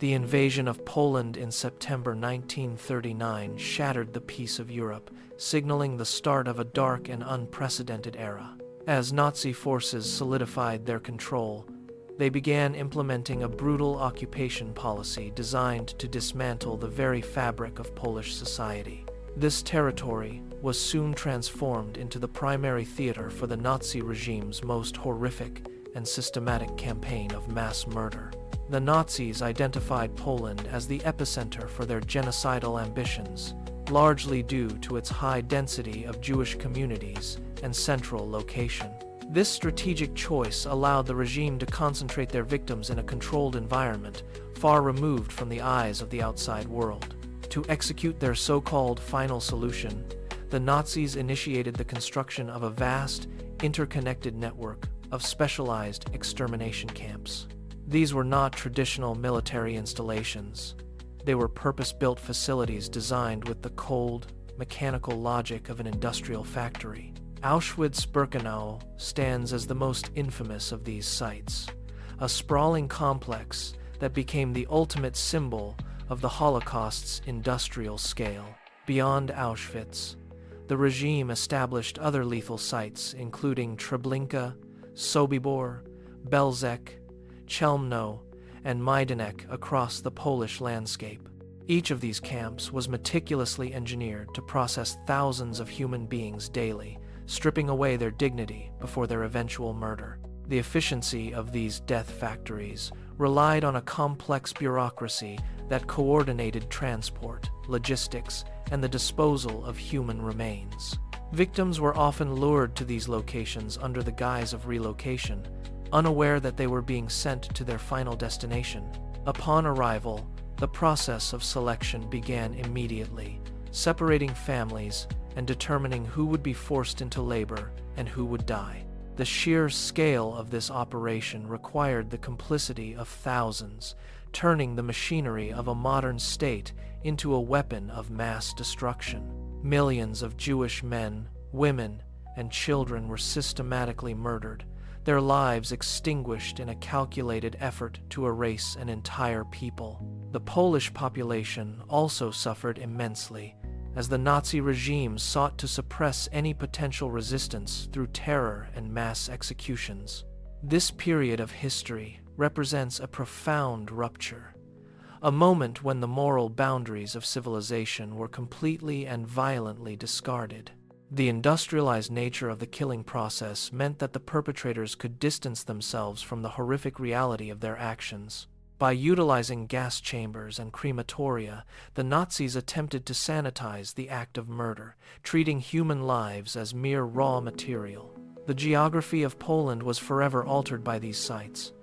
The invasion of Poland in September 1939 shattered the peace of Europe, signaling the start of a dark and unprecedented era. As Nazi forces solidified their control, they began implementing a brutal occupation policy designed to dismantle the very fabric of Polish society. This territory was soon transformed into the primary theater for the Nazi regime's most horrific and systematic campaign of mass murder. The Nazis identified Poland as the epicenter for their genocidal ambitions, largely due to its high density of Jewish communities and central location. This strategic choice allowed the regime to concentrate their victims in a controlled environment, far removed from the eyes of the outside world. To execute their so-called final solution, the Nazis initiated the construction of a vast, interconnected network of specialized extermination camps. These were not traditional military installations. They were purpose-built facilities designed with the cold, mechanical logic of an industrial factory. Auschwitz-Birkenau stands as the most infamous of these sites, a sprawling complex that became the ultimate symbol of the Holocaust's industrial scale. Beyond Auschwitz, the regime established other lethal sites including Treblinka, Sobibor, Belzec, Chelmno, and Majdanek across the Polish landscape. Each of these camps was meticulously engineered to process thousands of human beings daily, stripping away their dignity before their eventual murder. The efficiency of these death factories relied on a complex bureaucracy that coordinated transport, logistics, and the disposal of human remains. Victims were often lured to these locations under the guise of relocation, unaware that they were being sent to their final destination. Upon arrival, the process of selection began immediately, separating families and determining who would be forced into labor and who would die. The sheer scale of this operation required the complicity of thousands, turning the machinery of a modern state into a weapon of mass destruction. Millions of Jewish men, women, and children were systematically murdered, their lives extinguished in a calculated effort to erase an entire people. The Polish population also suffered immensely, as the Nazi regime sought to suppress any potential resistance through terror and mass executions. This period of history represents a profound rupture, a moment when the moral boundaries of civilization were completely and violently discarded. The industrialized nature of the killing process meant that the perpetrators could distance themselves from the horrific reality of their actions. By utilizing gas chambers and crematoria, the Nazis attempted to sanitize the act of murder, treating human lives as mere raw material. The geography of Poland was forever altered by these sites,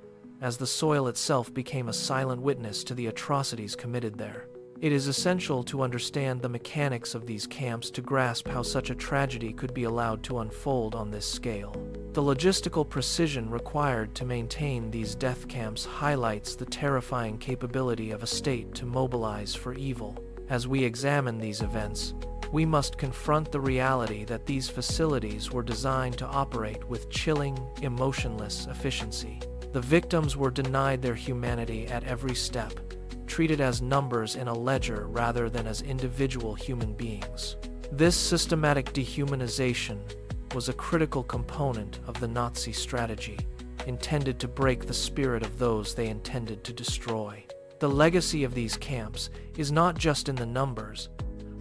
as the soil itself became a silent witness to the atrocities committed there. It is essential to understand the mechanics of these camps to grasp how such a tragedy could be allowed to unfold on this scale. The logistical precision required to maintain these death camps highlights the terrifying capability of a state to mobilize for evil. As we examine these events, we must confront the reality that these facilities were designed to operate with chilling, emotionless efficiency. The victims were denied their humanity at every step, treated as numbers in a ledger rather than as individual human beings. This systematic dehumanization was a critical component of the Nazi strategy, intended to break the spirit of those they intended to destroy. The legacy of these camps is not just in the numbers,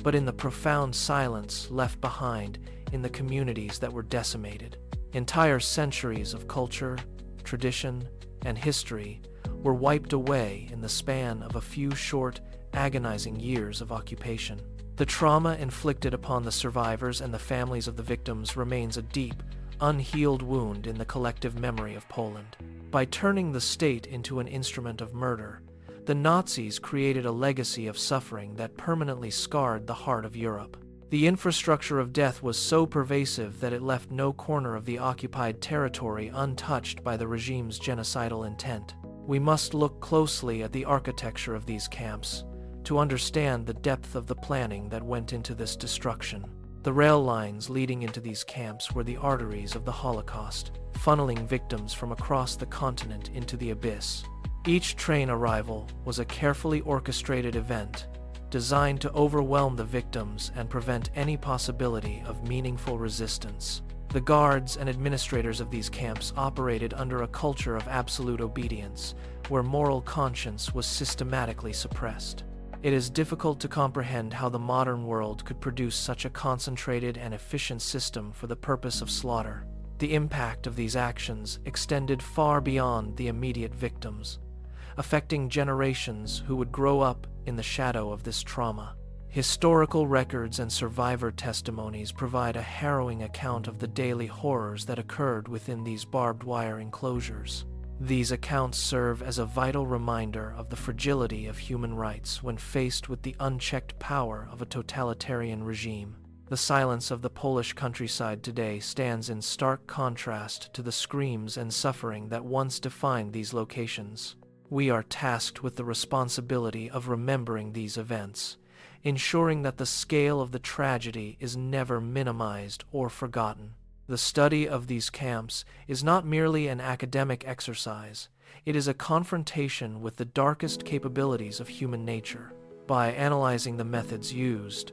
but in the profound silence left behind in the communities that were decimated. Entire centuries of culture, tradition, and history were wiped away in the span of a few short, agonizing years of occupation. The trauma inflicted upon the survivors and the families of the victims remains a deep, unhealed wound in the collective memory of Poland. By turning the state into an instrument of murder, the Nazis created a legacy of suffering that permanently scarred the heart of Europe. The infrastructure of death was so pervasive that it left no corner of the occupied territory untouched by the regime's genocidal intent. We must look closely at the architecture of these camps to understand the depth of the planning that went into this destruction. The rail lines leading into these camps were the arteries of the Holocaust, funneling victims from across the continent into the abyss. Each train arrival was a carefully orchestrated event, designed to overwhelm the victims and prevent any possibility of meaningful resistance. The guards and administrators of these camps operated under a culture of absolute obedience, where moral conscience was systematically suppressed. It is difficult to comprehend how the modern world could produce such a concentrated and efficient system for the purpose of slaughter. The impact of these actions extended far beyond the immediate victims, affecting generations who would grow up in the shadow of this trauma. Historical records and survivor testimonies provide a harrowing account of the daily horrors that occurred within these barbed wire enclosures. These accounts serve as a vital reminder of the fragility of human rights when faced with the unchecked power of a totalitarian regime. The silence of the Polish countryside today stands in stark contrast to the screams and suffering that once defined these locations. We are tasked with the responsibility of remembering these events, ensuring that the scale of the tragedy is never minimized or forgotten. The study of these camps is not merely an academic exercise, it is a confrontation with the darkest capabilities of human nature. By analyzing the methods used,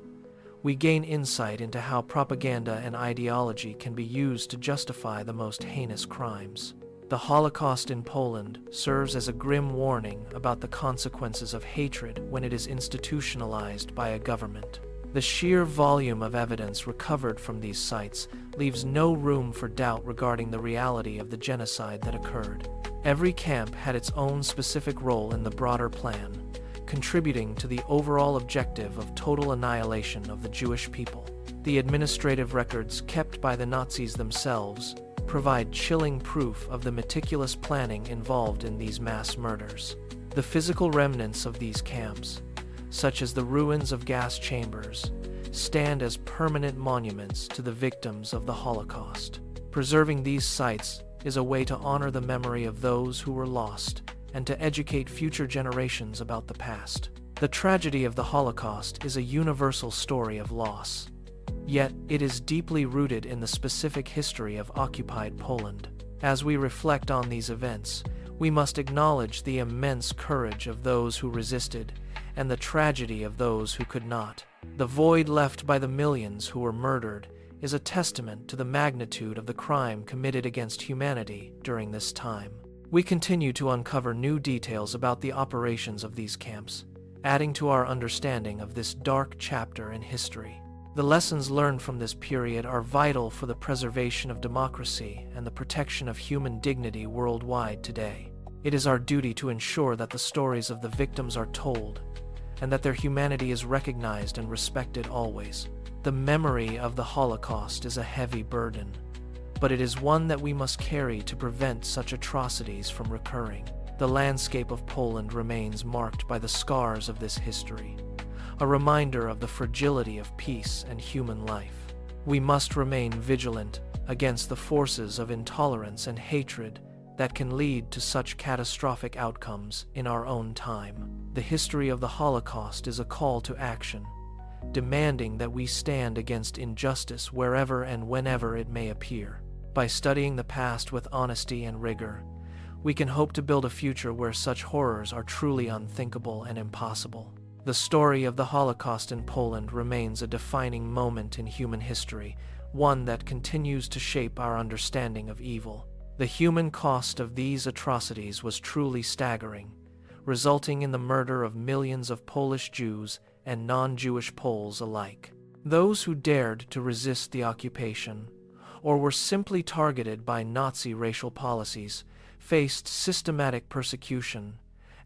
we gain insight into how propaganda and ideology can be used to justify the most heinous crimes. The Holocaust in Poland serves as a grim warning about the consequences of hatred when it is institutionalized by a government. The sheer volume of evidence recovered from these sites leaves no room for doubt regarding the reality of the genocide that occurred. Every camp had its own specific role in the broader plan, contributing to the overall objective of total annihilation of the Jewish people. The administrative records kept by the Nazis themselves provide chilling proof of the meticulous planning involved in these mass murders. The physical remnants of these camps, such as the ruins of gas chambers, stand as permanent monuments to the victims of the Holocaust. Preserving these sites is a way to honor the memory of those who were lost and to educate future generations about the past. The tragedy of the Holocaust is a universal story of loss, yet it is deeply rooted in the specific history of occupied Poland. As we reflect on these events, we must acknowledge the immense courage of those who resisted and the tragedy of those who could not. The void left by the millions who were murdered is a testament to the magnitude of the crime committed against humanity during this time. We continue to uncover new details about the operations of these camps, adding to our understanding of this dark chapter in history. The lessons learned from this period are vital for the preservation of democracy and the protection of human dignity worldwide today. It is our duty to ensure that the stories of the victims are told, and that their humanity is recognized and respected always. The memory of the Holocaust is a heavy burden, but it is one that we must carry to prevent such atrocities from recurring. The landscape of Poland remains marked by the scars of this history, a reminder of the fragility of peace and human life. We must remain vigilant against the forces of intolerance and hatred that can lead to such catastrophic outcomes in our own time. The history of the Holocaust is a call to action, demanding that we stand against injustice wherever and whenever it may appear. By studying the past with honesty and rigor, we can hope to build a future where such horrors are truly unthinkable and impossible. The story of the Holocaust in Poland remains a defining moment in human history, one that continues to shape our understanding of evil. The human cost of these atrocities was truly staggering, resulting in the murder of millions of Polish Jews and non-Jewish Poles alike. Those who dared to resist the occupation, or were simply targeted by Nazi racial policies, faced systematic persecution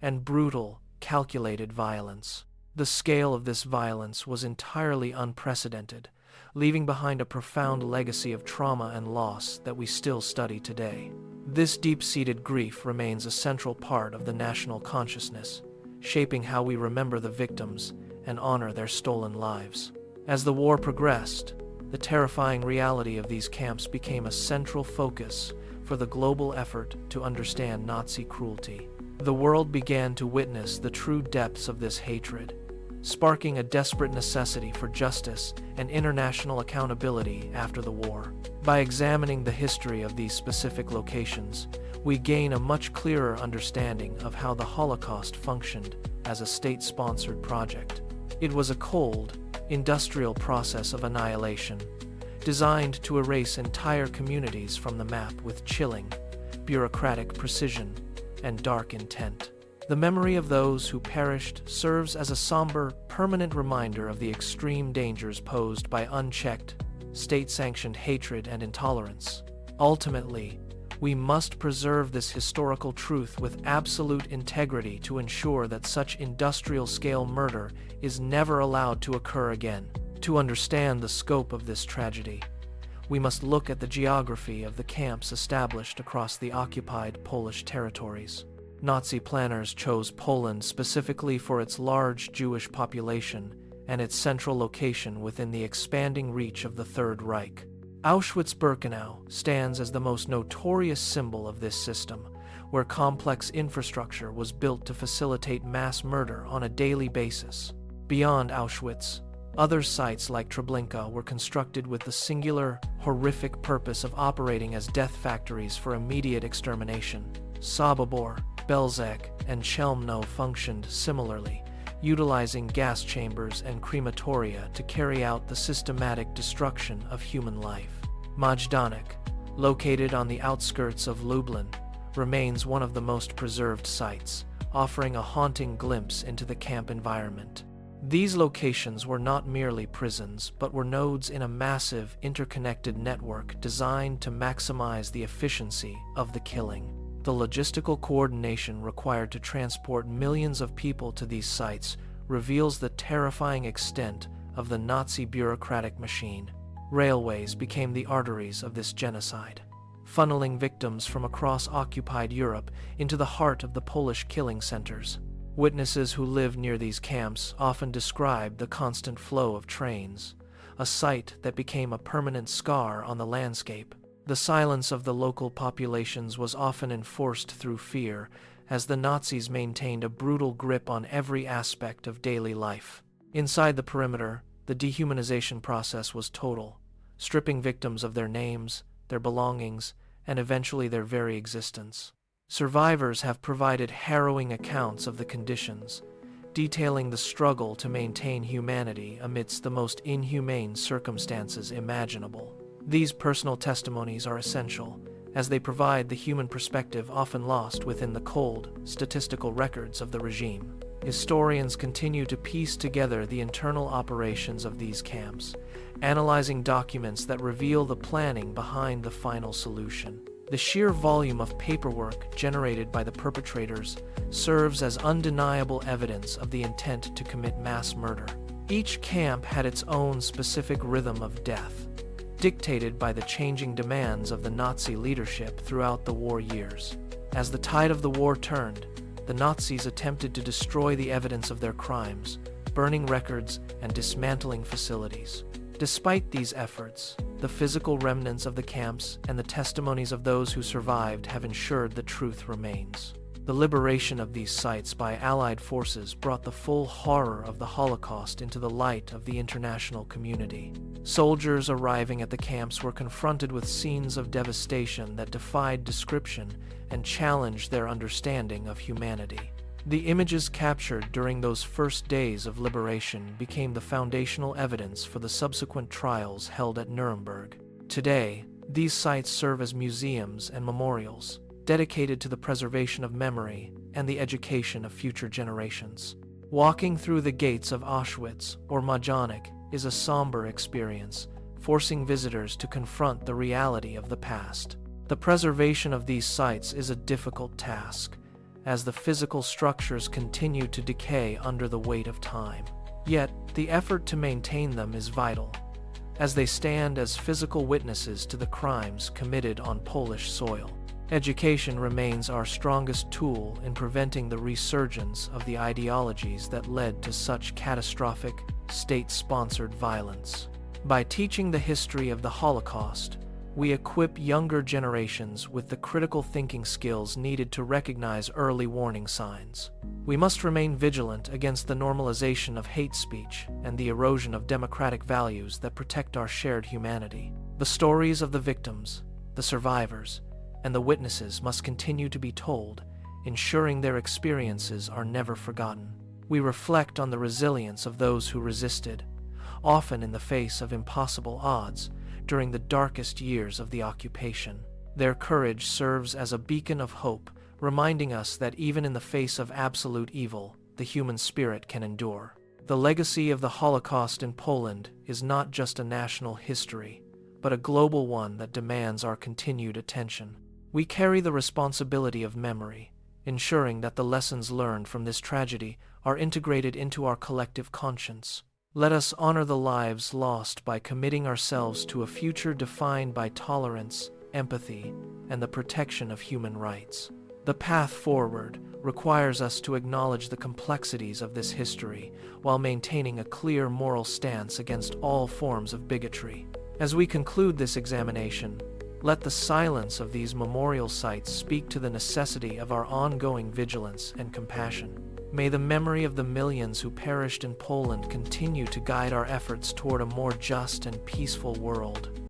and brutal, calculated violence. The scale of this violence was entirely unprecedented, leaving behind a profound legacy of trauma and loss that we still study today. This deep-seated grief remains a central part of the national consciousness, shaping how we remember the victims and honor their stolen lives. As the war progressed, the terrifying reality of these camps became a central focus for the global effort to understand Nazi cruelty. The world began to witness the true depths of this hatred, sparking a desperate necessity for justice and international accountability after the war. By examining the history of these specific locations, we gain a much clearer understanding of how the Holocaust functioned as a state-sponsored project. It was a cold, industrial process of annihilation, designed to erase entire communities from the map with chilling, bureaucratic precision and dark intent. The memory of those who perished serves as a somber, permanent reminder of the extreme dangers posed by unchecked, state-sanctioned hatred and intolerance. Ultimately, we must preserve this historical truth with absolute integrity to ensure that such industrial-scale murder is never allowed to occur again. To understand the scope of this tragedy, we must look at the geography of the camps established across the occupied Polish territories. Nazi planners chose Poland specifically for its large Jewish population and its central location within the expanding reach of the Third Reich. Auschwitz-Birkenau stands as the most notorious symbol of this system, where complex infrastructure was built to facilitate mass murder on a daily basis. Beyond Auschwitz, other sites like Treblinka were constructed with the singular, horrific purpose of operating as death factories for immediate extermination. Sobibor, Belzec, and Chelmno functioned similarly, utilizing gas chambers and crematoria to carry out the systematic destruction of human life. Majdanek, located on the outskirts of Lublin, remains one of the most preserved sites, offering a haunting glimpse into the camp environment. These locations were not merely prisons, but were nodes in a massive, interconnected network designed to maximize the efficiency of the killing. The logistical coordination required to transport millions of people to these sites reveals the terrifying extent of the Nazi bureaucratic machine. Railways became the arteries of this genocide, funneling victims from across occupied Europe into the heart of the Polish killing centers. Witnesses who lived near these camps often described the constant flow of trains, a sight that became a permanent scar on the landscape. The silence of the local populations was often enforced through fear, as the Nazis maintained a brutal grip on every aspect of daily life. Inside the perimeter, the dehumanization process was total, stripping victims of their names, their belongings, and eventually their very existence. Survivors have provided harrowing accounts of the conditions, detailing the struggle to maintain humanity amidst the most inhumane circumstances imaginable. These personal testimonies are essential, as they provide the human perspective often lost within the cold, statistical records of the regime. Historians continue to piece together the internal operations of these camps, analyzing documents that reveal the planning behind the final solution. The sheer volume of paperwork generated by the perpetrators serves as undeniable evidence of the intent to commit mass murder. Each camp had its own specific rhythm of death, dictated by the changing demands of the Nazi leadership throughout the war years. As the tide of the war turned, the Nazis attempted to destroy the evidence of their crimes, burning records and dismantling facilities. Despite these efforts, the physical remnants of the camps and the testimonies of those who survived have ensured the truth remains. The liberation of these sites by Allied forces brought the full horror of the Holocaust into the light of the international community. Soldiers arriving at the camps were confronted with scenes of devastation that defied description and challenged their understanding of humanity. The images captured during those first days of liberation became the foundational evidence for the subsequent trials held at Nuremberg. Today, these sites serve as museums and memorials, dedicated to the preservation of memory and the education of future generations. Walking through the gates of Auschwitz or Majdanek is a somber experience, forcing visitors to confront the reality of the past. The preservation of these sites is a difficult task, as the physical structures continue to decay under the weight of time. Yet, the effort to maintain them is vital, as they stand as physical witnesses to the crimes committed on Polish soil. Education remains our strongest tool in preventing the resurgence of the ideologies that led to such catastrophic, state-sponsored violence. By teaching the history of the Holocaust, we equip younger generations with the critical thinking skills needed to recognize early warning signs. We must remain vigilant against the normalization of hate speech and the erosion of democratic values that protect our shared humanity. The stories of the victims, the survivors, and the witnesses must continue to be told, ensuring their experiences are never forgotten. We reflect on the resilience of those who resisted, often in the face of impossible odds, during the darkest years of the occupation. Their courage serves as a beacon of hope, reminding us that even in the face of absolute evil, the human spirit can endure. The legacy of the Holocaust in Poland is not just a national history, but a global one that demands our continued attention. We carry the responsibility of memory, ensuring that the lessons learned from this tragedy are integrated into our collective conscience. Let us honor the lives lost by committing ourselves to a future defined by tolerance, empathy, and the protection of human rights. The path forward requires us to acknowledge the complexities of this history while maintaining a clear moral stance against all forms of bigotry. As we conclude this examination, let the silence of these memorial sites speak to the necessity of our ongoing vigilance and compassion. May the memory of the millions who perished in Poland continue to guide our efforts toward a more just and peaceful world.